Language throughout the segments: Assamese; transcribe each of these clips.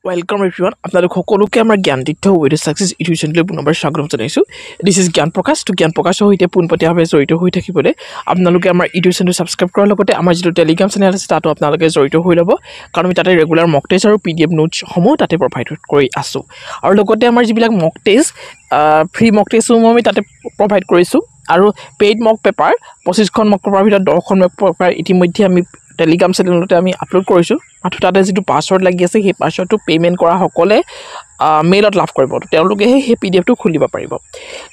Welcome everyone. আপোনালোক সকলোকে আমাৰ জ্ঞান তথ্য উইথ সাকসেস ইউটিউব চেনেললৈ পুনৰবাৰ স্বাগতম জনাইছো। দিস ইজ জ্ঞান প্ৰকাশ টু জ্ঞান প্ৰকাশৰ সৈতে পোনপটীয়াভাৱে জড়িত হৈ থাকিবলৈ আপোনালোকে আমাৰ ইউটিউব চেনেল সাবস্ক্ৰাইব কৰাৰ লগতে আমাৰ যেটো টেলিগ্ৰাম চেনেল আছে তাতো আপোনালোকে জড়িত হৈ ল'ব কাৰণ আমি তাতে ৰেগুলাৰ মক টেষ্ট আৰু পিডিএফ নোটছ সমূহ তাতে প্ৰভাইড কৰি আছো আৰু লগতে আমাৰ যিবিলাক মক টেষ্ট ফ্ৰী মক টেষ্টসমূহ আমি তাতে প্ৰভাইড কৰিছো আৰু পেইড মক পেপাৰ 25খন মক পেপাৰ ভিতৰত 10খন মক পেপাৰ ইতিমধ্যে আমি টেলিগ্ৰাম চেনেলতে আমি আপলোড কৰিছো আৰু তাতে যেটো পাসওয়াৰ্ড লাগি আছে সেই পাসওয়াৰ্ডটো পেমেন্ট কৰা সকলে মেইলত লাভ কৰিব তেওঁলোকে সেই পিডিএফটো খুলিব পাৰিব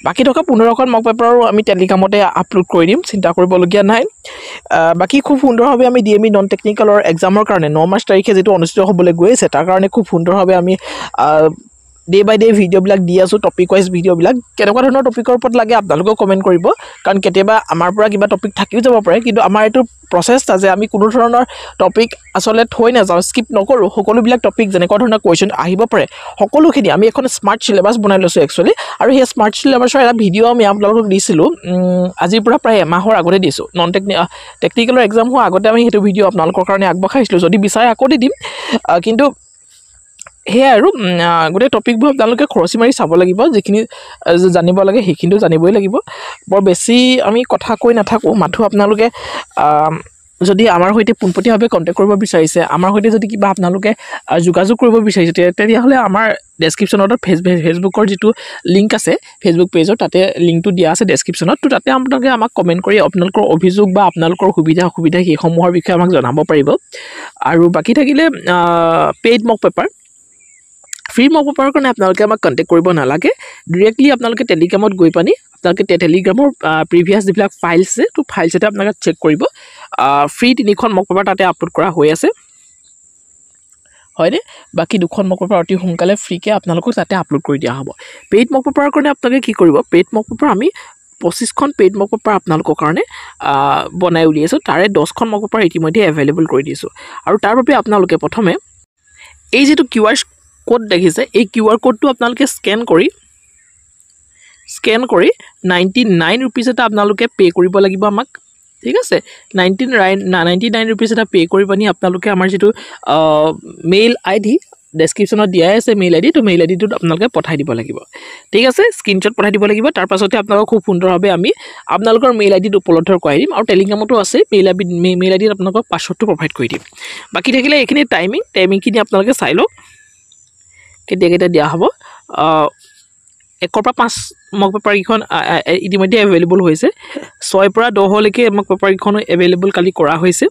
বাকি থকা 15খন মক পেপাৰ আমি টেলিগ্ৰামতে আপলোড কৰি দিম চিন্তা কৰিবলগীয়া নাই বাকি খুব সুন্দৰভাৱে আমি ডিএমই নন টেকনিক্যালৰ এক্সামৰ কাৰণে 9 মাৰ্চ তাৰিখে যেটো অনুষ্ঠিত হ'বলৈ গৈ আছে তাৰ কাৰণে খুব সুন্দৰভাৱে আমি ডে বাই ডে ভিডিও বিলাক দি আছো টপিক ওয়াইজ ভিডিও বিলাক কেনেকুৱা ধৰণৰ টপিকৰ ওপৰত লাগে আপোনালোকে কমেন্ট কৰিব কাৰণ কেতিয়াবা আমাৰ পৰা কিবা টপিক থাকিও যাব পাৰে কিন্তু আমাৰ এটো প্ৰসেস আছে আমি কোনো ধৰণৰ টপিক আসলে থৈ না যাও স্কিপ নকৰো সকলো বিলাক টপিক যেনেকুৱা ধৰণৰ কোৱেশ্চন আহিব পাৰে সকলোখিনি আমি এখন স্মাৰ্ট সিলেবাস বনাই লৈছো একচুয়ালি আৰু এই স্মাৰ্ট সিলেবাসৰ এটা ভিডিও আমি আপোনালোকক দিছিলো আজিৰ পৰা প্ৰায় এমাহৰ আগতে দিছো নন টেকনিক্যালৰ এক্সাম হোৱা আগতে আমি হেতু ভিডিও আপোনালোকৰ কাৰণে আগবঢ়াইছিলো যদি বিচাৰে আকৌ দিম কিন্তু হে আৰু গোটে টপিকবোৰ আপোনালোকে খৰচি মাৰি চাব লাগিব যিখিনি জানিব লাগে সেইখিনিও জানিবই লাগিব বৰ বেছি আমি কথা কৈ নাথাকো মাথো আপোনালোকে যদি আমাৰ হৈতে পুনপটীয়াভাৱে কন্টাক্ট কৰিব বিচাৰিছে আমাৰ হৈতে যদি কিবা আপোনালোকে যোগাযোগ কৰিব বিচাৰিছে তেতিয়া হলে আমাৰ ডেসক্ৰিপচনত ফেসবুকৰ যেটো লিংক আছে ফেসবুক পেজৰ তাতে লিংকটো দিয়া আছে ডেসক্ৰিপচনত তো তাতে আপোনালোকে আমাক কমেন্ট কৰি আপোনালোকৰ অভিযোগ বা আপোনালোকৰ সুবিধা সেই সমূহৰ বিষয়ে আমাক জনাব পাৰিব আৰু বাকি থাকিলে পেইড মক পেপাৰ ফ্ৰী মক পেপাৰৰ কাৰণে আপোনালোকে আমাক কন্টাক্ট কৰিব নালাগে ডাইৰেক্টলি আপোনালোকে টেলিগ্ৰামত গৈ পানি আপোনালোকে টেলিগ্ৰামৰ প্ৰিভিয়াস যিবিলাক ফাইলছ আছে তো ফাইলছ এটা আপোনালোকে চেক কৰিব ফ্ৰী 3খন মক পেপাৰ তাতে আপলোড কৰা হৈ আছে হয়নে বাকি 2খন মক পেপাৰ অতি সোনকালে ফ্ৰীকে আপোনালোকক তাতে আপলোড কৰি দিয়া হ'ব পেইড মক পেপাৰৰ কাৰণে আপোনালোকে কি কৰিব পেইড মক পেপাৰ আমি 25খন পেইড মক পেপাৰ আপোনালোকৰ কাৰণে বনাই উলিয়াইছো তাৰে 10খন মক পেপাৰ ইতিমধ্যে अवेलेबल কৰি দিছো আৰু তাৰ বাবে আপোনালোকে প্ৰথমে এই যেটো কিউআৰ কোড দেখিছে এই কিউআৰ কোডটো আপোনালোকে স্ক্যান কৰি 99 रुपीस এটা আপোনালোকে পে কৰিব লাগিব আমাক ঠিক আছে 99 रुपीस এটা পে কৰি পানি আপোনালোকে আমাৰ যেটো মেইল আইডি ডেসক্ৰিপচনত দিয়া আছে মেইল আইডি তো মেইল আইডিটো আপোনালোকে পঠাই দিব লাগিব ঠিক আছে স্ক্ৰিনশ্বট পঠাই দিব লাগিব তাৰ পাছতে আপোনালোক খুব সুন্দৰভাৱে আমি আপোনালোকৰ মেইল আইডিটো উপলব্ধ কৰাই দিম আৰু টেলিগ্ৰামতো আছে মেইল আইডিত আপোনালোকক পাছৱৰ্ডটো প্ৰভাইড কৰি দিম বাকি থাকিলে এইখিনি টাইমিং কিনি আপোনালোকে চাই লওক কেতিয়া দিয়া হ'ব 1 পৰা 5 মক পেপাৰ ইখন ইতিমধ্যে अवेलेबल হৈছে 6 পৰা 10 লৈকে মক পেপাৰ ইখন अवेलेबल কালি কৰা হৈছে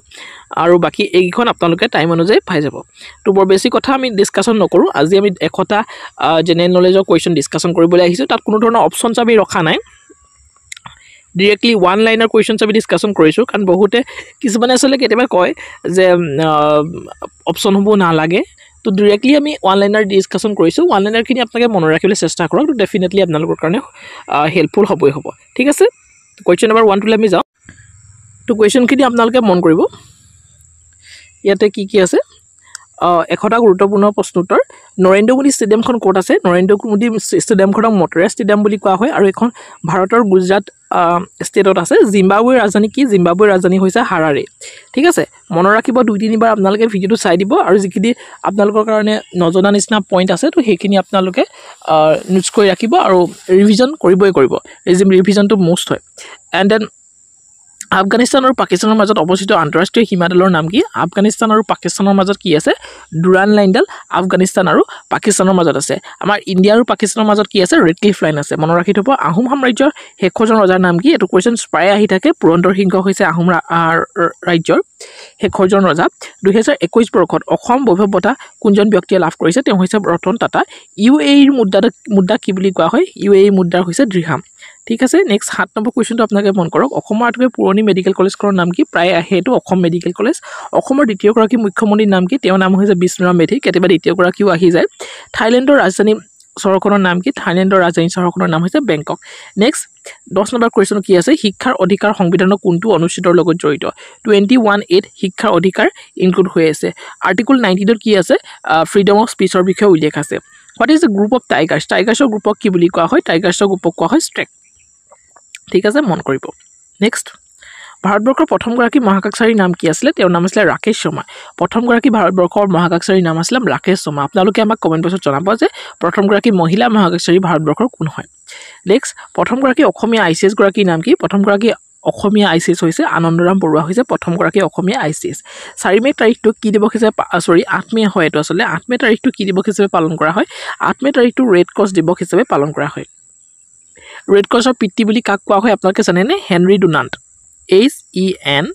আৰু বাকি এইখন আপোনালোকে টাইম অনুযায়ী পাই যাব তো বৰ বেছি কথা আমি ডিসকাশন নকৰো আজি আমি একটা জেনাৰেল নলেজৰ কোৱেশ্চন ডিসকাশন কৰিবলৈ আহিছো তাত কোনো ধৰণৰ অপচন আমি ৰখা নাই directly one liner questions আমি ডিসকাশন কৰিছো কাৰণ বহুতে কিছুমানে আসলে কেতিয়াবা কয় যে অপচন হ'ব না লাগে তো ডাইৰেক্টলি আমি ওয়ান লাইনাৰ ডিসকাশন কৰিছো ওয়ান লাইনাৰ খিনি আপোনালোকে মনত ৰাখিবলৈ চেষ্টা কৰক তো ডেফিনেটলি আপোনালোকৰ কাৰণে হেল্পফুল হ'বই হ'ব ঠিক আছে কোৱেশ্চন নম্বৰ 1 টো আমি যাও তো কোৱেশ্চন খিনি আপোনালোকে মন কৰিব ইয়াতে কি আছে একটা গুৰুত্বপূৰ্ণ প্ৰশ্ন উত্তৰ নৰেন্দ্ৰ মোদী ষ্টেডিয়ামখন ক'ত আছে নৰেন্দ্ৰ মোদী ষ্টেডিয়ামখনক মটেৰা ষ্টেডিয়াম বুলি কোৱা হয় আৰু এখন ভাৰতৰ গুজৰাট ষ্টেটত আছে জিম্বাবৱেৰ ৰাজধানী কি জিম্বাবৱেৰ ৰাজধানী হৈছে হাৰাৰে ঠিক আছে মনত ৰাখিব 2-3 বাৰ আপোনালোকে ভিডিওটো চাই দিব আৰু যিখিনি আপোনালোকৰ কাৰণে নজনা নিচিনা পইণ্ট আছে তো সেইখিনি আপোনালোকে নোটছ কৰি ৰাখিব আৰু ৰিভিজন কৰিব ৰিভিজনটো মোষ্ট হয় এণ্ড দেন আফগানিস্তান আৰু পাকিস্তানৰ মাজত অৱস্থিত আন্তঃৰাষ্ট্ৰীয় সীমাডালৰ নাম কি আফগানিস্তান আৰু পাকিস্তানৰ মাজত কি আছে ডুৰান লাইনডাল আফগানিস্তান আৰু পাকিস্তানৰ মাজত আছে আমাৰ ইণ্ডিয়া আৰু পাকিস্তানৰ মাজত কি আছে ৰেড ক্লিফ লাইন আছে মনত ৰাখি থব আহোম সাম্ৰাজ্যৰ শেষৰজন ৰজাৰ নাম কি এটো কোৱেশ্চন প্ৰায় আহি থাকে পুৰন্দৰ সিংহ হৈছে আহোম ৰাজ্যৰ শেষৰজন ৰজা 2021 বৰ্ষত অসম বৈভৱতা কোনজন ব্যক্তিয়ে লাভ কৰিছে তেওঁ হৈছে ৰতন টাটা ইউএইৰ মুদ্ৰা কি বুলি কোৱা হয় ইউএই মুদ্ৰা হৈছে দ্ৰিহাম ঠিক আছে নেক্সট 7 নম্বৰ কোৱেশ্চনটো আপোনালোকে মন কৰক অসমৰ আটাইতকৈ পুৰণি মেডিকেল কলেজখনৰ নাম কি প্ৰায় হেতু অসম মেডিকেল কলেজ অসমৰ দ্বিতীয় গৰাকী মুখ্যমন্ত্ৰীৰ নাম কি তেওঁৰ নাম হৈছে বিষ্ণুৰাম মেধি কেতিয়াবা দ্বিতীয় গৰাকীও আহি যায় থাইলেণ্ডৰ ৰাজধানী চহৰখনৰ নাম কি থাইলেণ্ডৰ ৰাজধানী চহৰখনৰ নাম হৈছে বেংকক নেক্সট 10 নম্বৰ কোৱেশ্চন কি আছে শিক্ষাৰ অধিকাৰ সংবিধানৰ কোনটো অনুচ্ছেদৰ লগত জড়িত 21(8) শিক্ষাৰ অধিকাৰ ইনক্লুড হৈ আছে আৰ্টিকল 19 ত কি আছে ফ্ৰীডম অফ স্পীচৰ বিষয়ে উল্লেখ আছে what is the group of টাইগাৰ্ছৰ গ্ৰুপক কি বুলি কোৱা হয় টাইগাৰ্ছৰ গ্ৰুপক কোৱা হয় ষ্ট্ৰেক ঠিক আছে মন কৰিব নেক্সট ভাৰতবৰ্ষৰ প্ৰথমগৰাকী মহাকাশচাৰীৰ নাম কি আছিলে তেওঁৰ নাম আছিলে ৰাকেশ শৰ্মা প্ৰথমগৰাকী ভাৰতবৰ্ষৰ মহাকাশচাৰীৰ নাম আছিলে ৰাকেশ শৰ্মা আপোনালোকে আমাক কমেন্ট বক্সত জনাব যে প্ৰথমগৰাকী মহিলা মহাকাশচাৰী ভাৰতবৰ্ষৰ কোন হয় নেক্সট প্ৰথমগৰাকী অসমীয়া আইসিএস গৰাকীৰ নাম কি প্ৰথমগৰাকী অসমীয়া আইসিএস হৈছে আনন্দৰাম বৰুৱা হৈছে প্ৰথমগৰাকী অসমীয়া আইসিএস 4 মে তাৰিখটো কি দিৱস হিচাপে 8 মে হয় এটো আসলে 8 মে তাৰিখটো কি দিৱস হিচাপে পালন কৰা হয় 8 মে তাৰিখটো ৰেড ক্ৰছ দিৱস হিচাপে পালন কৰা হয় ৰেড ক্ৰছৰ পিতৃ বুলি কাক কোৱা হয় আপোনালোকে জানেনে হেনৰি ডুনান্ট HENRYDUNANT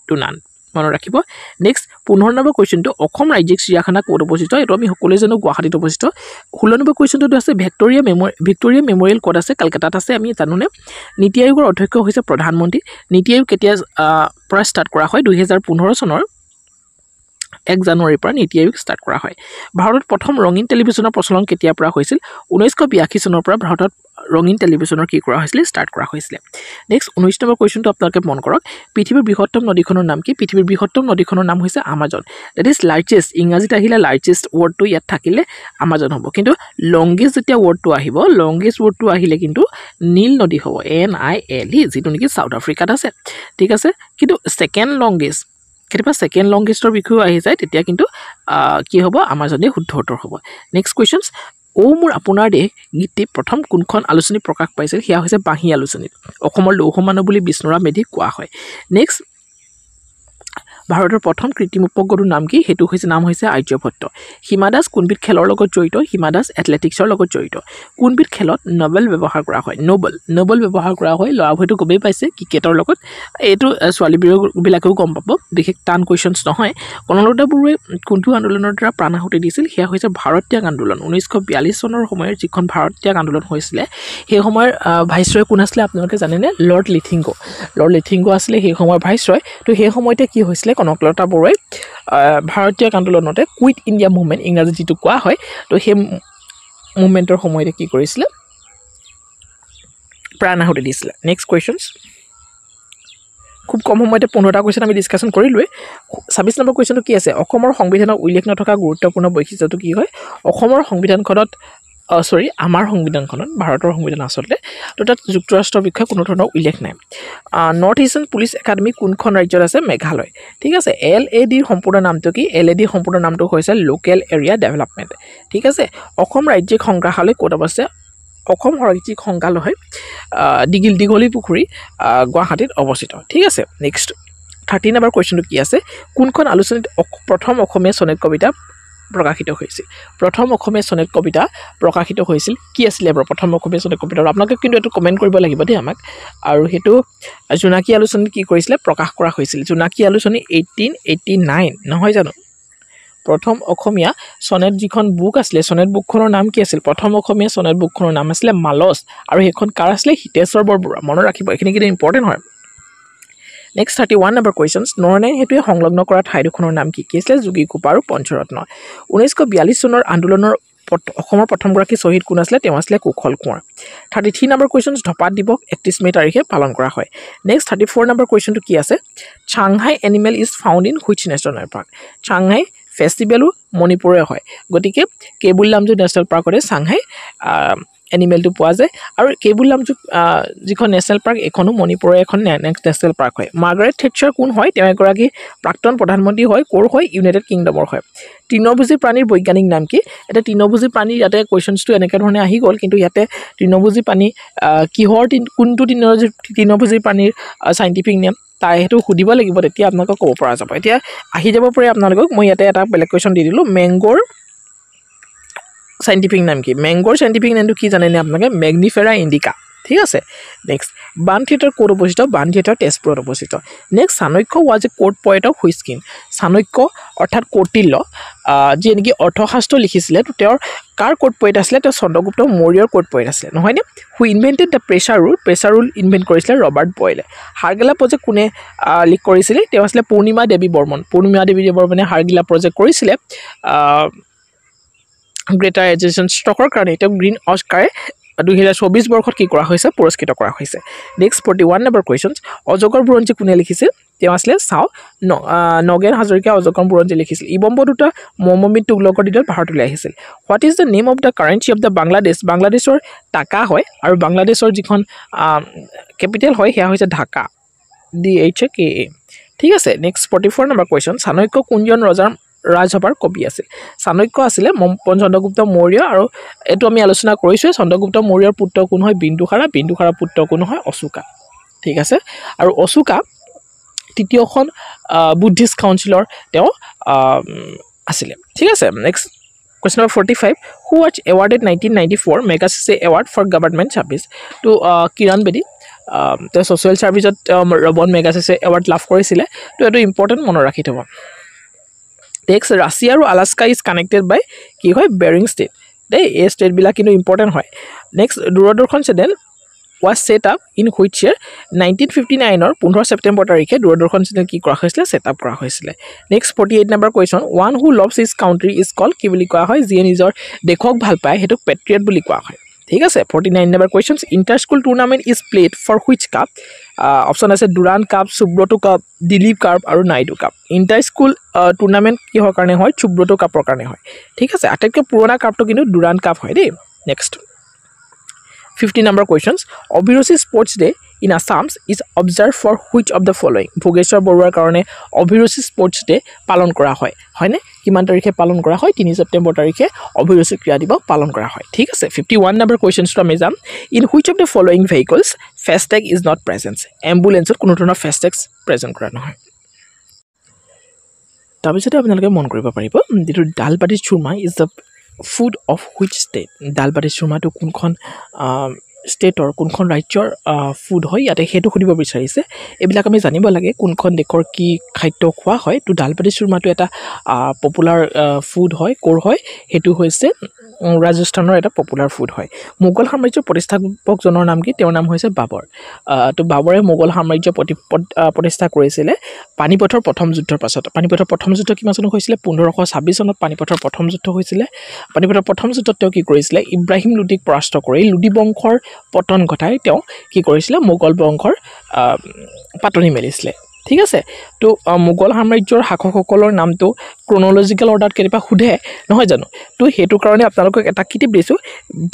ডুনান্ট মনত ৰাখিব নেক্সট 15 নম্বৰ কোৱেশ্চনটো অসম ৰাজ্যিক চিৰিয়াখানা ক'ত অৱস্থিত এটো আমি সকলোৱে জানো গুৱাহাটীত অৱস্থিত 16 নম্বৰ কোৱেশ্চনটো আছে ভিক্টোৰিয়া মেমৰিয়েল ক'ত আছে কলকাতাত আছে আমি জানোনে নীতি আয়োগৰ অধ্যক্ষ হৈছে প্ৰধানমন্ত্ৰী নীতি আয়োগ কেতিয়া পৰা ষ্টাৰ্ট কৰা হয় 2015 চনৰ 1 জানুৱাৰীৰ পৰা নীতি আয়োগ ষ্টাৰ্ট কৰা হয় ভাৰতত প্ৰথম ৰঙীন টেলিভিছনৰ প্ৰচলন কেতিয়াৰ পৰা হৈছিল 1982 চনৰ পৰা ভাৰতত ৰঙীন টেলিভিছনৰ কি কৰা হৈছিল ষ্টাৰ্ট কৰা হৈছিল নেক্সট 19 নম্বৰ কোৱেশ্চনটো আপোনালোকে মন কৰক পৃথিৱীৰ বৃহত্তম নদীখনৰ নাম কি পৃথিৱীৰ বৃহত্তম নদীখনৰ নাম হৈছে আমাজন দ্যাট ইজ লাৰ্জেষ্ট ইংৰাজীত আহিলে লাৰ্জেষ্ট ৱৰ্ডটো ইয়াত থাকিলে আমাজন হ'ব কিন্তু লংগেষ্ট যেতিয়া ৱৰ্ডটো আহিব লংগেষ্ট ৱৰ্ডটো আহিলে কিন্তু নীল নদী হ'ব NILE যেটো নেকি সাউথ আফ্ৰিকাত আছে ঠিক আছে কিন্তু সেকেন্ড লংগেষ্ট কেতিয়াবা সেকেন্ড লংগেষ্টৰ বিষয় আহি যায় তেতিয়া কিন্তু কি হ'ব আমাজনে শুদ্ধ উত্তৰ হ'ব নেক্সট কোৱেশ্চনছ ও মোৰ আপোনাৰ দেশ গীতটি প্ৰথম কোনখন আলোচনী প্ৰকাশ পাইছিল হিয়া হৈছে বাঁহী আলোচনী অসমৰ লৌহ মানৱ বুলি বিষ্ণুৰাম মেধি কোৱা হয় নেক্সট ভাৰতৰ প্ৰথম কৃত্ৰিম উপগ্ৰহৰ নাম কি হেতু হৈছে নাম হৈছে আৰ্যভট্ট হিমা দাস কোনবিধ খেলৰ লগত জড়িত হিমা দাস এথলেটিক্সৰ লগত জড়িত কোনবিধ খেলত নোবেল ব্যৱহাৰ কৰা হয় নোবেল ব্যৱহাৰ কৰা হয় লৰা হয়তো গবেই পাইছে ক্ৰিকেটৰ লগত এটো ছোৱালী বিলাকেও গম পাব বিশেষ টান কোৱেশ্চনছ নহয় কনকলতা বৰুৱাই কোনটো আন্দোলনৰ দ্বাৰা প্ৰাণাহুতি দিছিল হিয়া হৈছে ভাৰত ত্যাগ আন্দোলন 1942 চনৰ সময়ৰ যিখন ভাৰত ত্যাগ আন্দোলন হৈছিল সেই সময়ৰ ভাইসৰয় কোন আছিল আপোনালোকে জানেনে লৰ্ড লিথিংগো আছিল সেই সময়ৰ ভাইসৰয় তো সেই সময়তে কি হৈছিল কনকলতা বৰুৱাই ভাৰতীয় আন্দোলনতে কুইট ইণ্ডিয়া মুভমেন্ট ইংৰাজী যেটো কোৱা হয় তো সেই মুভমেন্টৰ সময়তে কি কৰিছিল প্ৰাণাহুতি দিছিল নেক্সট কোৱেশ্চনছ খুব কম সময়তে 15টা কোৱেশ্চন আমি ডিসকাশন কৰিলুৱে 26 নম্বৰ কোৱেশ্চনটো কি আছে অসমৰ সংবিধানত উল্লেখ নথকা গুৰুত্বপূৰ্ণ বৈশিষ্ট্যটো কি হয় অসমৰ সংবিধানখনত আমাৰ সংবিধানখনত ভাৰতৰ সংবিধান আসলে তো তাত যুক্তৰাষ্ট্ৰৰ বিষয়ে কোনো ধৰণৰ উল্লেখ নাই নৰ্থ ইষ্টাৰ্ণ পুলিচ একাডেমি কোনখন ৰাজ্যত আছে মেঘালয় ঠিক আছে LAD ৰ সম্পূৰ্ণ নামটো কি LAD ৰ সম্পূৰ্ণ নামটো হৈছে লোকেল এৰিয়া ডেভেলপমেন্ট ঠিক আছে অসম ৰাজ্যিক সংগ্ৰহালয় ক'ত আছে অসম ৰাজ্যিক সংগ্ৰহালয় দীঘলী পুখুৰী গুৱাহাটীত অৱস্থিত ঠিক আছে নেক্সট 13 নম্বৰ কোৱেশ্চনটো কি আছে কোনখন আলোচনীত প্ৰথম অসমীয়া সনেট কবিতা প্ৰকাশিত হৈছিল প্ৰথম অসমীয়া সনেট কবিতা প্ৰকাশিত হৈছিল কি আছিল এবাৰ প্ৰথম অসমীয়া সনেট কবিতা আপোনালোকে কিন্তু এটো কমেন্ট কৰিব লাগিব দেই আমাক আৰু হেতু জোনাকী আলোচনী কি কৰিছিল প্ৰকাশ কৰা হৈছিল জোনাকী আলোচনী 1889 নহয় জানো প্ৰথম অসমীয়া সনেট যিখন বুক আছিল সনেট বুকখনৰ নাম কি আছিল প্ৰথম অসমীয়া সনেট বুকখনৰ নাম আছিল মালস আৰু হেখন কাৰ আছিল হিতেশ্বৰ বৰবৰুৱা মনত ৰাখিব এখিনি কি ইম্পৰ্টেন্ট হয় Next 31 number questions. Noronain হেতুৱে সংলগ্ন কৰা ঠাইডোখৰৰ নাম কি আছিল যোগীকোপা আৰু পঞ্চৰত্ন 1942 চনৰ আন্দোলনৰ অসমৰ প্ৰথমগৰাকী শহীদ কোন আছিল তেওঁ আছিল কুশল কোঁৱৰ 33 number questions ধপাত দিৱস 31 মে তাৰিখে পালন কৰা হয় next 34 number question টো কি আছে Sangai animal is found in which national park Sangai ফেষ্টিভেলো মণিপুৰে হয় গতিকে কেবুল লামজু নেশ্যনেল পাৰ্কৰে চাংহাই এনিমেল টু পোৱা যায় আৰু কেবুল লামজু যিখন নেশ্যনেল পাৰ্ক এখনো মণিপুৰৰ এখন নেশ্যনেল পাৰ্ক হয় মাৰ্গাৰেট থেটচাৰ কোন হয় তেওঁ এগৰাকী প্ৰাক্তন প্ৰধানমন্ত্ৰী হয় কোৰ হয় ইউনাইটেড কিংডমৰ হয় তৃণভোজী প্ৰাণীৰ বৈজ্ঞানিক নাম কি এটা তৃণভোজী প্ৰাণী ইয়াতে কোৱেশ্চনছটো এনেকৈ ধৰণে আহি গ'ল কিন্তু ইয়াতে তৃণভোজী প্ৰাণী কিহৰ কোনটো তৃণভোজী প্ৰাণীৰ সাইন্টিফিক নেম তাই হেতু সুধিব লাগিব তেতিয়া আপোনালোকক ক'ব পৰা যাব এতিয়া আহি যাব পাৰে আপোনালোকক মই ইয়াতে এটা বেলেগ কোৱেশ্চন দি দিলো মেংগোৰ সাইন্টিফিক নাম কি মেংগোৰ সাইন্টিফিক নামটো কি জানেনে আপোনালোকে ম্যাগনিফেৰা ইন্ডিকা ঠিক আছে নেক্সট বান থিয়েটাৰ কোড অৱস্থিত বান থিয়েটাৰ তেজপুৰত অৱস্থিত next Chanakya was A code poet of which king Chanakya অৰ্থাৎ কৌটিল্য যি নেকি অৰ্থশাস্ত্ৰ লিখিছিলে তো তেওঁৰ কাৰ কোড পয়েট আছিল তেওঁ চন্দ্ৰগুপ্ত মৌৰ্যৰ কোড পয়েট আছিল নহয় নে হু invented the pressure rule invent কৰিছিলে ৰবাৰ্ট বয়লে হাৰগিলা প্ৰজেক্ট কোনে লিখ কৰিছিলে তেওঁ আছিল পূৰ্ণিমা দেৱী বৰ্মনে হাৰগিলা প্ৰজেক্ট কৰিছিলে গ্ৰেটাৰ এজুকেশ্যন ষ্টকৰ কাৰণে তেওঁ গ্ৰীণ অস্কাৰে 2024 বৰ্ষত কি কৰা হৈছে পুৰস্কৃত কৰা হৈছে নেক্সট 41 নম্বৰ কোৱেশ্চনছ অজগৰ বুৰঞ্জী কোনে লিখিছিল তেওঁ আছিলে চাওঁ নগেন হাজৰিকা অজগৰ বুৰঞ্জী লিখিছিল ই ব্ৰহ্মপুত্ৰ মৌমমী তুগলকৰ দিনত ভাৰতলৈ আহিছিল what is the name of the currency of the Bangladesh বাংলাদেশৰ টাকা হয় আৰু বাংলাদেশৰ যিখন কেপিটেল হয় সেয়া হৈছে ঢাকা DHKA ঠিক আছে নেক্সট 44 নম্বৰ কুৱেশ্যন চাণক্য কোনজন ৰজাৰ ৰাজসভাৰ কবি আছিল চাণক্য আছিলে চন্দ্ৰগুপ্ত মৌৰ্য আৰু এটো আমি আলোচনা কৰিছো চন্দ্ৰগুপ্ত মৌৰ্যৰ পুত্ৰ কোন হয় বিন্দুসাৰা পুত্ৰ কোন হয় অশোকা ঠিক আছে আৰু অশোকা তৃতীয়খন বুদ্ধিষ্ট কাউন্সিলৰ তেওঁ আছিলে ঠিক আছে next question number 45 who was awarded 1994 Magsaysay award for government service to Kiran Bedi the social service at Robert Magsaysay award লাভ কৰিছিলে তো এটো ইম্পৰ্টেন্ট মন ৰাখি থব next Russia আৰু Alaska is connected by কি হয় Bering Strait এই ষ্টেট বিলাক কিন্তু ইম্পৰ্টেন্ট হয় next Doordarshan channel was set up in which year 1959 or 15 September tarikhe Doordarshan channel কি কৰা হৈছিল সেট আপ কৰা হৈছিল next 48 number question one who loves his country is called কি বুলি কোৱা হয় যিয়ে নিজৰ দেশক ভাল পায় হেতু পেট্ৰিয়ট বুলি কোৱা হয় ঠিক আছে 49 number questions inter school tournament is played for which cup option আছে Durand Cup Subroto Cup Dilip Cup আৰু Naidu Cup inter school tournament কি হয় কাৰণে হয় Subroto Cup ৰ কাৰণে হয় ঠিক আছে আটাইতকৈ পুৰণা কাপটো কিন্তু Durand Cup হয় দেই next 50 number questions Obhiruchi Sports Day in Assam is observed for which of the following Bhogeshwar Boruar karone Obhiruchi Sports Day palon kora hoy hoyne kiman tarikhe palon kora hoy 3 September tarikhe Obhiruchi kriya dibok palon kora hoy thik ase 51 number questions to amazam in which of the following vehicles FASTag is not present ambulance kono dhৰণৰ FASTag present kora নহয় তাৰপিছতে আপোনালোকে মন কৰিব পাৰিব যেটো dal baati চুৰমা is the food of which state dal baati চুৰমাটো কোনখন ষ্টেটৰ কোনখন ৰাজ্যৰ ফুড হয় ইয়াতে হেতু খুদিব বিচাৰিছে এবিলাক আমি জানিব লাগে কোনখন দেশৰ কি খাদ্য খোৱা হয় তো দালবাটি চুৰমাটো এটা পপুলাৰ ফুড হয় কোৰ হয় হেতু হৈছে ৰাজস্থানৰ এটা পপুলাৰ ফুড হয় মোগল সাম্ৰাজ্যৰ প্ৰতিষ্ঠাপকজনৰ নাম কি তেওঁৰ নাম হৈছে বাবৰ তো বাবৰে মোগল সাম্ৰাজ্য প্ৰতিষ্ঠা কৰিছিল পানিপথৰ প্ৰথম যুদ্ধৰ পাছত পানিপথৰ প্ৰথম যুদ্ধ কিমান চনত হৈছিল 1526 চনত পানিপথৰ প্ৰথম যুদ্ধ হৈছিল পানিপথৰ প্ৰথম যুদ্ধত তেওঁ কি কৰিছিল ইব্ৰাহিম লোডিক পৰাস্ত কৰি লোডি বংশৰ পতন ঘটাই তেওঁ কি কৰিছিল মোগল বংশৰ পাতনি মেলিছিল ঠিক আছে তো মোগল সাম্ৰাজ্যৰ শাসকসকলৰ নামটো ক্ৰনলজিক্যাল অৰ্ডাৰত কেনেবা খুধে নহয় জানো তো হেতু কাৰণে আপোনালোকক এটা কিটিপ দিছো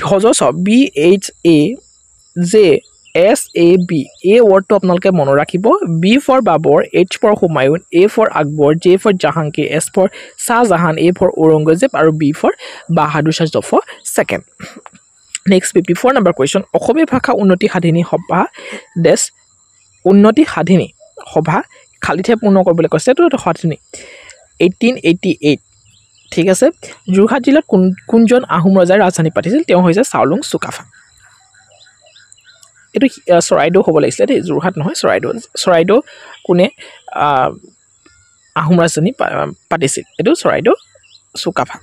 ভজস BHAJSAB A word to আপোনালোকে মন ৰাখিব B for Babur H for Humayun A for Akbar J for Jahangir S for Shah Jahan A for Aurangzeb আৰু B for Bahadur Shah Zafar second next 54 number question অসমীয়া ভাষা উন্নতি সাধিনী সভা দেশ উন্নতি সাধিনী সভা খালিতে পূৰ্ণ কৰিবলৈ কৈছে তো সাধিনী 1888 ঠিক আছে যোৰহাট জিলাত কোনজন আহোম ৰজাই ৰাজধানী পাতিছিল তেওঁ হৈছে চাওলুং চুকাফা এটো চৰাইদেউ হ'ব লাগিছিল দেই যোৰহাট নহয় চৰাইদেউ কোনে আহোম ৰাজধানী পাতিছিল এটো চৰাইদেউ চুকাফা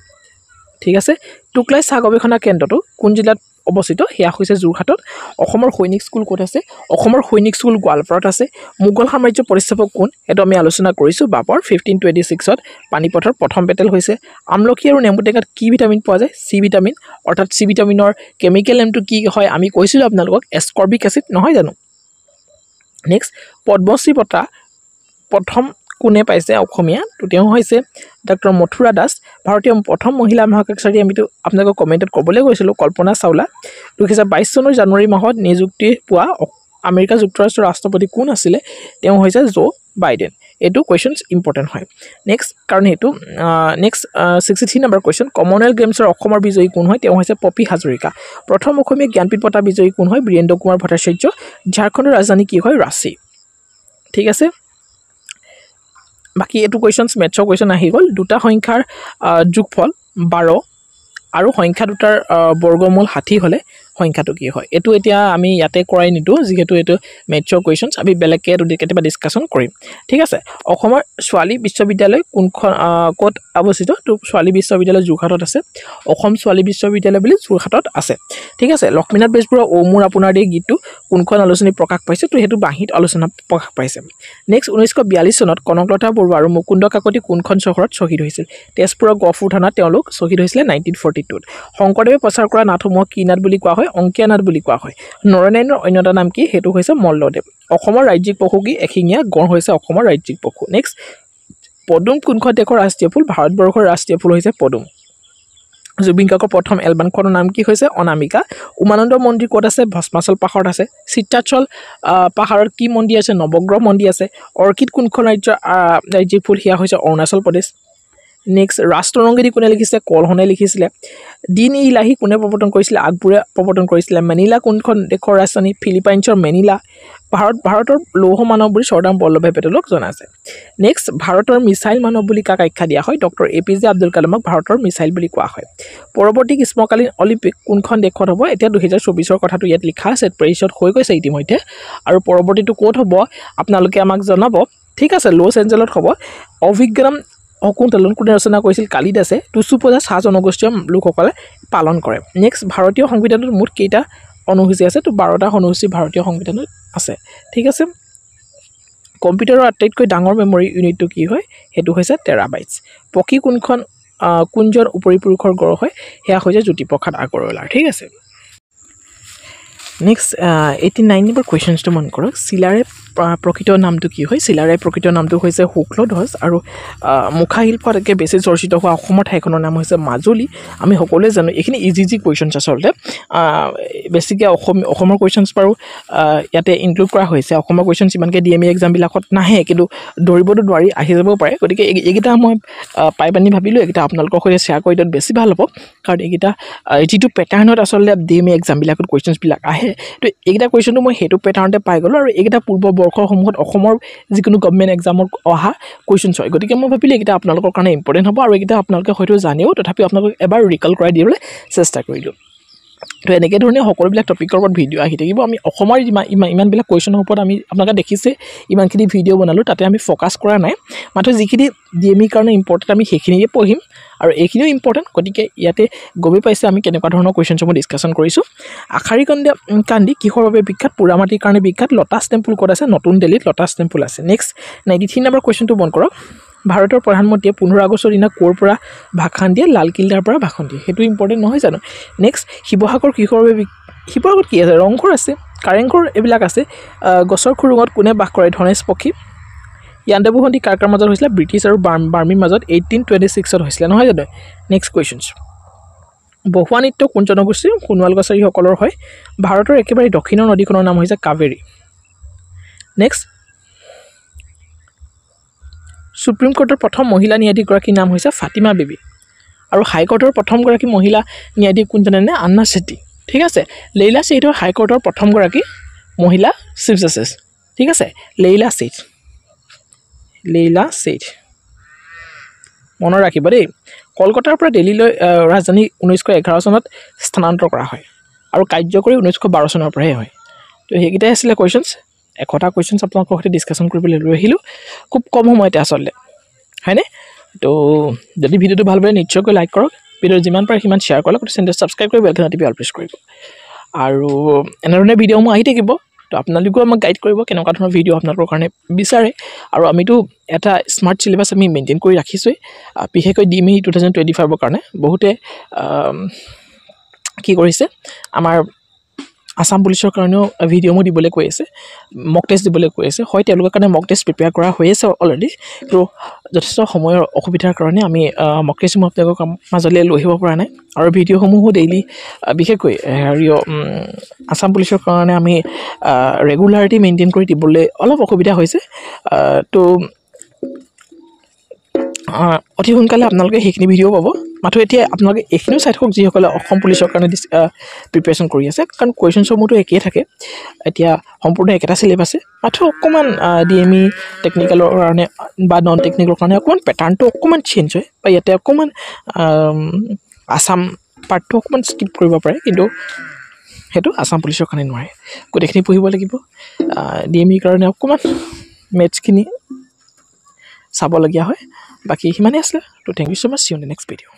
ঠিক আছে টুকলাই চাহ গৱেষণা কেন্দ্ৰটো কোন জিলাত অৱস্থিত হেয়া হৈছে যোৰহাটত অসমৰ সৈনিক স্কুল ক'ত আছে অসমৰ সৈনিক স্কুল গোৱালপাৰাত আছে মোগল সাম্ৰাজ্য প্ৰতিষ্ঠাপক কোন এটো আমি আলোচনা কৰিছো বাবৰ 1526 ত পানিপথৰ প্ৰথম বেটেল হৈছে আমলকি আৰু নেমু টেঙাত কি ভিটামিন পোৱা যায় সি ভিটামিন অৰ্থাৎ সি ভিটামিনৰ কেমিক্যাল নেমটো কি হয় আমি কৈছিলো আপোনালোকক এসকৰ্বিক এসিড নহয় জানো নেক্সট পদ্মশ্ৰী বঁটা প্ৰথম কোনে পাইছে অসমীয়া তো তেওঁ হৈছে ডক্টৰ মথুৰা দাস ভাৰতীয় প্ৰথম মহিলা মহাকাশচাৰী আমি তো আপোনালোকক কমেন্টত ক'বলৈ গৈছিলো কল্পনা চাওলা 2022 চনৰ জানুৱাৰী মাহত নিযুক্তি পোৱা আমেৰিকা যুক্তৰাষ্ট্ৰৰ ৰাষ্ট্ৰপতি কোন আছিল তেওঁ হৈছে জো বাইডেন এটো কোৱেশ্চনস ইম্পৰ্টেন্ট হয় নেক্সট কাৰণ এটো নেক্সট 63 নম্বৰ কোৱেশ্চন কমনৱেলথ গেমছৰ অসমৰ বিজয়ী কোন হয় তেওঁ হৈছে পপি হাজৰিকা প্ৰথম অসমীয়া জ্ঞানপীঠ বঁটা বিজয়ী কোন হয় বীৰেন্দ্ৰ কুমাৰ ভট্টাচাৰ্য ঝাৰখণ্ডৰ ৰাজধানী কি হয় ৰাঁচী ঠিক আছে বাকি এটো কোৱেশ্চনস মেথছৰ কোৱেশ্চন আহি গল দুটা সংখ্যাৰ যোগফল 12 আৰু সংখ্যা দুটাৰ বৰ্গমূল 60 হলে সংখ্যাটো কি হয় এটো এতিয়া আমি ইয়াতে কৰাই নিদো যেহেতু এটো মেথছৰ কোৱেশ্চনস আমি বেলেগকে এটো কেতিয়াবা ডিসকাশন কৰিম ঠিক আছে অসমৰ ছোৱালী বিশ্ববিদ্যালয় কোনখন ক'ত অৱস্থিত তো ছোৱালী বিশ্ববিদ্যালয় যোৰহাটত আছে অসম ছোৱালী বিশ্ববিদ্যালয় বুলি যোৰহাটত আছে ঠিক আছে লক্ষ্মীনাথ বেজবৰুৱা ওমুৰ আপোনাৰ এই গীতটো কোনখন আলোচনী প্ৰকাশ পাইছে তো হেতু বাহিত আলোচনা প্ৰকাশ পাইছে নেক্সট 1942 চনত কনকলতা বৰুৱা আৰু মুকুন্দ কাকতি কোনখন চহৰত শহীদ হৈছিল তেজপুৰৰ গফুৰ থানাত তেওঁলোক শহীদ হৈছিল 1942 শংকৰদেৱে প্ৰচাৰ কৰা নাটসমূহ কি নাট বুলি কোৱা হয় হয় অংকীয়া নাট বুলি কোৱা হয় নৰনাৰায়ণৰ অন্য এটা নাম কি সেইটো হৈছে মল্লদেৱ অসমৰ ৰাজ্যিক পশু কি এশিঙীয়া গড় হৈছে অসমৰ ৰাজ্যিক পশু নেক্সট পদুম কোনখন দেশৰ ৰাষ্ট্ৰীয় ফুল ভাৰতবৰ্ষৰ ৰাষ্ট্ৰীয় ফুল হৈছে পদুম জুবিন গাৰ্গৰ প্ৰথম এলবামখনৰ নাম কি হৈছে অনামিকা উমানন্দ মন্দিৰ ক'ত আছে ভস্মাচল পাহাৰত আছে চিত্ৰাচল পাহাৰত কি মন্দিৰ আছে নৱগ্ৰহ মন্দিৰ আছে অৰ্কিড কোনখন ৰাজ্যিক ফুল সেয়া হৈছে অৰুণাচল প্ৰদেশ নেক্সট ৰাষ্ট্ৰৰংগীতি কোনে লিখিছে কলহনে লিখিছিলে দিন ইলাহি কোনে প্ৰৱৰ্তন কৰিছিলে আকবৰে প্ৰৱৰ্তন কৰিছিলে মেনিলা কোনখন দেশৰ ৰাজধানী ফিলিপাইনছৰ মেনিলা ভাৰতৰ লৌহ মানৱ বুলি চৰ্দাৰ বল্লভভাই পেটেলক জনা আছে নেক্সট ভাৰতৰ মিছাইল মানৱ বুলি কাক আখ্যা দিয়া হয় ডক্টৰ APJ আব্দুল কালামক ভাৰতৰ মিছাইল বুলি কোৱা হয় পৰৱৰ্তী গ্ৰীষ্মকালীন অলিম্পিক কোনখন দেশত হ'ব এতিয়া 2024ৰ কথাটো ইয়াত লিখা আছে পেৰিছত হৈ গৈছে ইতিমধ্যে আৰু পৰৱৰ্তীটো ক'ত হ'ব আপোনালোকে আমাক জনাব ঠিক আছে লছ এঞ্জেলত হ'ব অভিজ্ঞান অকুন্তলন কোনে ৰচনা কৰিছিল কালিদাসে টুচু পূজা চাহ জনগোষ্ঠীয় লোকসকলে পালন কৰে নেক্সট ভাৰতীয় সংবিধানত মুঠ কেইটা অনুসূচী আছে তো 12টা অনুসূচী ভাৰতীয় সংবিধানত আছে ঠিক আছে কম্পিউটাৰৰ আটাইতকৈ ডাঙৰ মেমৰি ইউনিটটো কি হয় সেইটো হৈছে টেৰাবাইটছ পকি কোনখন কোনজন উপৰিপুৰুষৰ গড় হয় সেয়া হৈছে জ্যোতিপ্ৰসাদ আগৰৱালাৰ ঠিক আছে নেক্সট 89 নম্বৰ কুৱেশ্যনছটো মন কৰক চিলাৰে প্ৰকৃত নামটো কি হয় চিলাৰে প্ৰকৃত নামটো হৈছে শুক্লধ্বজ আৰু মুখা শিল্পতকৈ বেছি চৰ্চিত হোৱা অসমৰ ঠাইখনৰ নাম হৈছে মাজুলী আমি সকলোৱে জানো এইখিনি ইজি কুৱেশ্যনছ আচলতে বেছিকৈ অসমৰ কুৱেশ্যনছ বাৰু ইয়াতে ইনক্লুড কৰা হৈছে অসমৰ কুৱেশ্যনছ ইমানকৈ DME এক্সামবিলাকত নাহে কিন্তু ধৰিবতো নোৱাৰি আহি যাব পাৰে গতিকে এইকেইটা মই পাই পানি ভাবিলোঁ এইকেইটা আপোনালোকৰ সৈতে শ্বেয়াৰ কৰি দিয়াত বেছি ভাল হ'ব কাৰণ এইকেইটা যিটো পেটাৰ্ণত আচলতে DME এক্সামবিলাকত কুৱেশ্যনছবিলাক আহে তো এইকেইটা কুৱেশ্যনটো মই সেইটো পেটাৰ্ণতে পাই গ'লোঁ আৰু এইকেইটা পূৰ্ব বৰ্ষসমূহত অসমৰ যিকোনো গভৰ্ণমেণ্ট এক্সামত অহা কুৱেশ্যনছ হয় গতিকে মই ভাবিলোঁ এইকেইটা আপোনালোকৰ কাৰণে ইম্পৰ্টেণ্ট হ'ব আৰু এইকেইটা আপোনালোকে হয়তো জানেও তথাপিও আপোনালোকক এবাৰ ৰিকল কৰাই দিবলৈ চেষ্টা কৰিলোঁ তো এনেকৈ ধৰণে সকলোবিলাক টপিকৰ ওপৰত ভিডিঅ' আহি থাকিব আমি অসমৰ ইমানবিলাক কুৱেশ্যনৰ ওপৰত আমি আপোনালোকে দেখিছে ইমানখিনি ভিডিঅ' বনালোঁ তাতে আমি ফ'কাছ কৰা নাই মাত্ৰ যিখিনি DME কাৰণে ইম্পৰ্টেণ্ট আমি সেইখিনিয়ে পঢ়িম আৰু এইখিনিও ইম্পৰ্টেণ্ট গতিকে ইয়াতে গমে পাইছে আমি কেনেকুৱা ধৰণৰ কুৱেশ্যনসমূহ ডিছকাশ্যন কৰিছোঁ আখাৰীকন্দা কান্দি কিহৰ বাবে বিখ্যাত পোৰামাটিৰ কাৰণে বিখ্যাত লটাছ টেম্পুল ক'ত আছে নতুন দিল্লীত লটাছ টেম্পুল আছে নেক্সট 93 নম্বৰ কুৱেশ্যনটো মন কৰক ভাৰতৰ প্ৰধানমন্ত্ৰীয়ে 15 আগষ্টৰ দিনা ক'ৰ পৰা ভাষণ দিয়ে লালকিল্লাৰ পৰা ভাষণ দিয়ে সেইটো ইম্পৰ্টেণ্ট নহয় জানো নেক্সট শিৱসাগৰ কিহৰ বাবে শিৱসাগৰত কি আছে ৰংঘৰ আছে কাৰেংঘৰ এইবিলাক আছে গছৰ খুৰুঙত কোনে বাস কৰে ধনেশ পক্ষী ইয়াণ্ডাবু সন্ধি কাৰ কাৰ মাজত হৈছিলে ব্ৰিটিছ আৰু বাৰ্মিৰ মাজত 1826ত হৈছিলে নহয় জানো নেক্সট কুৱেশ্যনছ বহুৱা নৃত্য কোন জনগোষ্ঠীৰ সোণোৱাল কছাৰীসকলৰ হয় ভাৰতৰ একেবাৰে দক্ষিণৰ নদীখনৰ নাম হৈছে কাবেৰী নেক্সট সুপ্ৰিম কোৰ্টৰ প্ৰথম মহিলা ন্যায়াধীশগৰাকীৰ নাম হৈছে ফাতিমা বিবি আৰু হাইকোৰ্টৰ প্ৰথমগৰাকী মহিলা ন্যায়াধীশ কোন জানেনে আন্না চেট্টি ঠিক আছে লেইলা চেইথ হাইকোৰ্টৰ প্ৰথমগৰাকী মহিলা চিফ জাষ্টিছ ঠিক আছে লেইলা চেইথ মনত ৰাখিব দেই কলকাতাৰ পৰা দিল্লীলৈ ৰাজধানী 1911 চনত স্থানান্তৰ কৰা হয় আৰু কাৰ্যকৰী 1912 চনৰ পৰাহে হয় তো সেইকেইটাই আছিলে কুৱেশ্যনছ 100টা কুৱেশ্যনছ আপোনালোকৰ সৈতে ডিছকাশ্যন কৰিবলৈ লৈ আহিলোঁ খুব কম সময়তে আচলতে হয়নে তো যদি ভিডিঅ'টো ভাল পালে নিশ্চয়কৈ লাইক কৰক ভিডিঅ' যিমান পাৰে সিমান শ্বেয়াৰ কৰক চেনেলটো ছাবস্ক্ৰাইব কৰি বেলখন টিপি অল প্ৰেছ কৰিব আৰু এনেধৰণে ভিডিঅ' মোৰ আহি থাকিব তো আপোনালোকেও আমাক গাইড কৰিব কেনেকুৱা ধৰণৰ ভিডিঅ' আপোনালোকৰ কাৰণে বিচাৰে আৰু আমিতো এটা স্মাৰ্ট চিলেবাছ আমি মেইনটেইন কৰি ৰাখিছোঁৱেই বিশেষকৈ DME 2025ৰ কাৰণে বহুতে কি কৰিছে আমাৰ আসাম পুলিচৰ কাৰণেও ভিডিঅ'মো দিবলৈ কৈ আছে মক টেষ্ট দিবলৈ কৈ আছে হয় তেওঁলোকৰ কাৰণে মক টেষ্ট প্ৰিপেয়াৰ কৰা হৈ আছে অলৰেডি তো যথেষ্ট সময়ৰ অসুবিধাৰ কাৰণে আমি মক টেষ্টসমূহ আপোনালোকৰ মাজলৈ লৈ আহিব পৰা নাই আৰু ভিডিঅ'সমূহো ডেইলি বিশেষকৈ আসাম পুলিচৰ কাৰণে আমি ৰেগুলাৰিটি মেইনটেইন কৰি দিবলৈ অলপ অসুবিধা হৈছে তো অতি সোনকালে আপোনালোকে সেইখিনি ভিডিঅ' পাব মাত্ৰ এতিয়া আপোনালোকে এইখিনিও চাই থাকক যিসকলে অসম পুলিচৰ কাৰণে প্ৰিপেৰেশ্যন কৰি আছে কাৰণ কুৱেশ্যনসমূহতো একেই থাকে এতিয়া সম্পূৰ্ণ একেটা চিলেবাছে মাত্ৰ অকণমান DME টেকনিকেলৰ কাৰণে বা নন টেকনিকেলৰ কাৰণে অকণমান পেটাৰ্ণটো অকণমান চেঞ্জ হয় বা ইয়াতে অকণমান আসাম পাৰ্টটো অকণমান স্কিপ কৰিব পাৰে কিন্তু সেইটো আসাম পুলিচৰ কাৰণে নোৱাৰে গোটেইখিনি পঢ়িব লাগিব DME কাৰণে অকণমান মেথছখিনি চাবলগীয়া হয় বাকি সিমানেই আছিলে তো thank you so much see you in the next video